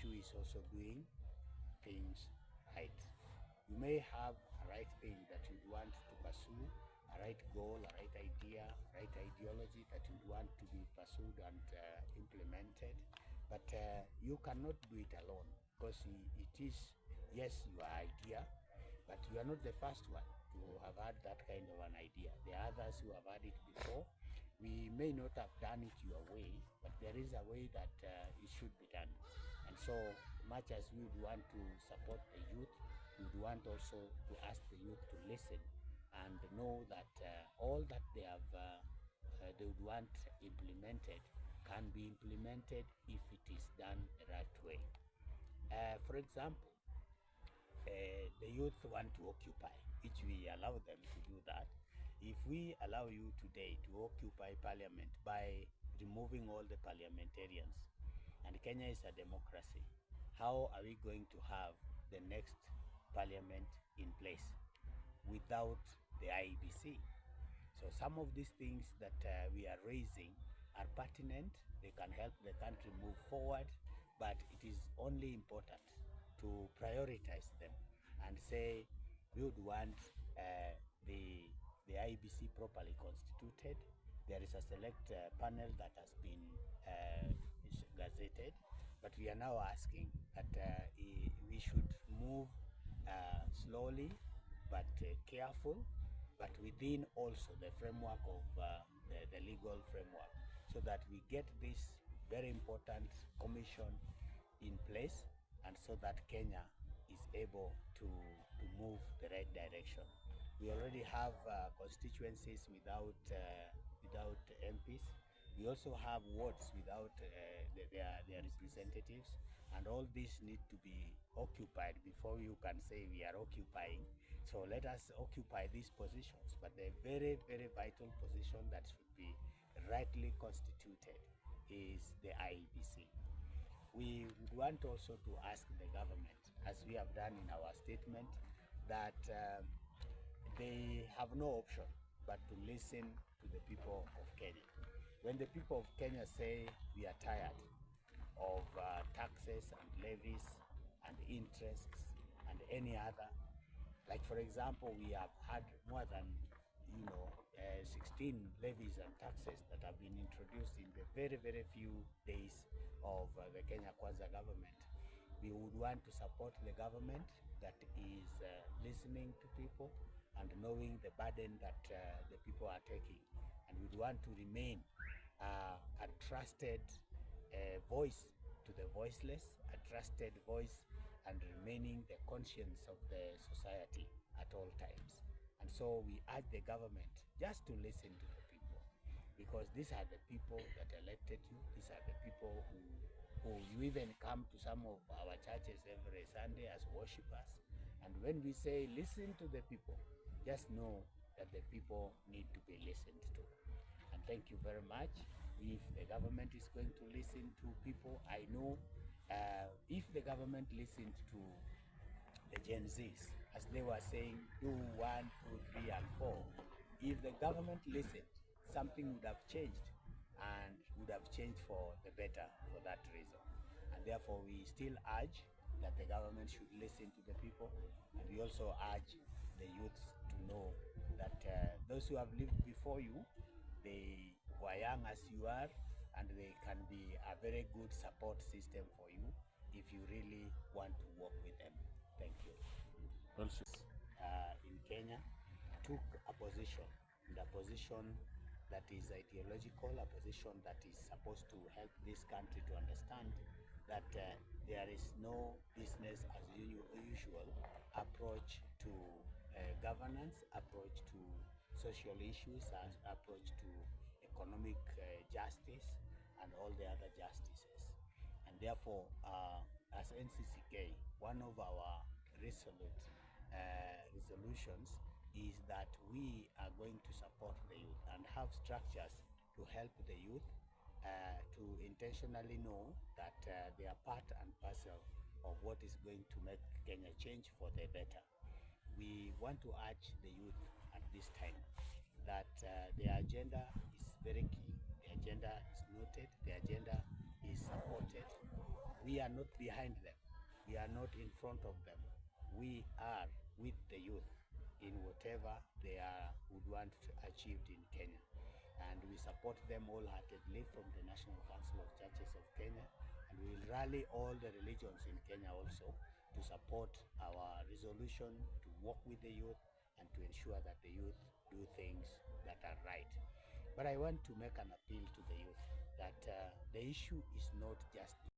issue is also doing things right. You may have a right thing that you want to pursue, a right goal, a right idea, right ideology that you want to be pursued and implemented, but you cannot do it alone, because it is, yes, your idea, but you are not the first one to have had that kind of an idea. There are others who have had it before. We may not have done it your way, but there is a way that it should be done. And so much as we would want to support the youth, we would want also to ask the youth to listen and know that all that they would want implemented can be implemented if it is done the right way. For example, the youth want to occupy, which we allow them to do that. If we allow you today to occupy parliament by removing all the parliamentarians, and Kenya is a democracy, how are we going to have the next parliament in place without the IEBC? So some of these things that we are raising are pertinent. They can help the country move forward, but it is only important to prioritize them and say we would want the IEBC properly constituted. There is a select panel that has been gazetted, but we are now asking that we should move slowly but careful, but within also the framework of the legal framework, so that we get this very important commission in place, and so that Kenya is able to move the right direction. We already have constituencies without MPs. We also have wards without their representatives, and all these need to be occupied before you can say we are occupying. So let us occupy these positions, but the very, very vital position that should be rightly constituted is the IEBC. We would want also to ask the government, as we have done in our statement, that they have no option but to listen to the people of Kenya. When the people of Kenya say we are tired of taxes and levies and interests and any other, like for example, we have had more than 16 levies and taxes that have been introduced in the very, very few days of the Kenya Kwanza government. We would want to support the government that is listening to people and knowing the burden that the people are taking. And we'd want to remain a trusted voice to the voiceless, a trusted voice, and remaining the conscience of the society at all times. And so we urge the government just to listen to the people, because these are the people that elected you. These are the people who you even come to some of our churches every Sunday as worshippers. And when we say listen to the people, just know that the people need to be listened to. And thank you very much. If the government is going to listen to people, I know if the government listened to the Gen Zs, as they were saying, do 1, 2, 3, and 4. If the government listened, something would have changed, and would have changed for the better for that reason. And therefore, we still urge that the government should listen to the people, and we also urge the youths to know that those who have lived before you, they were young as you are, and they can be a very good support system for you if you really want to work with them. Thank you. Also, in Kenya, took a position, and a position that is ideological, a position that is supposed to help this country to understand that there is no business as usual approach to governance, approach to social issues, approach to economic justice, and all the other justices. And therefore, as NCCK, one of our resolutions is that we are going to support the youth and have structures to help the youth to intentionally know that they are part and parcel of what is going to make Kenya change for the better. We want to urge the youth at this time that their agenda is very key. The agenda is noted, the agenda is supported, We are not behind them. We are not in front of them. We are with the youth in whatever they would want to achieve in Kenya. And we support them wholeheartedly from the National Council of Churches of Kenya. And we will rally all the religions in Kenya also to support our resolution to work with the youth and to ensure that the youth do things that are right. But I want to make an appeal to the youth that the issue is not just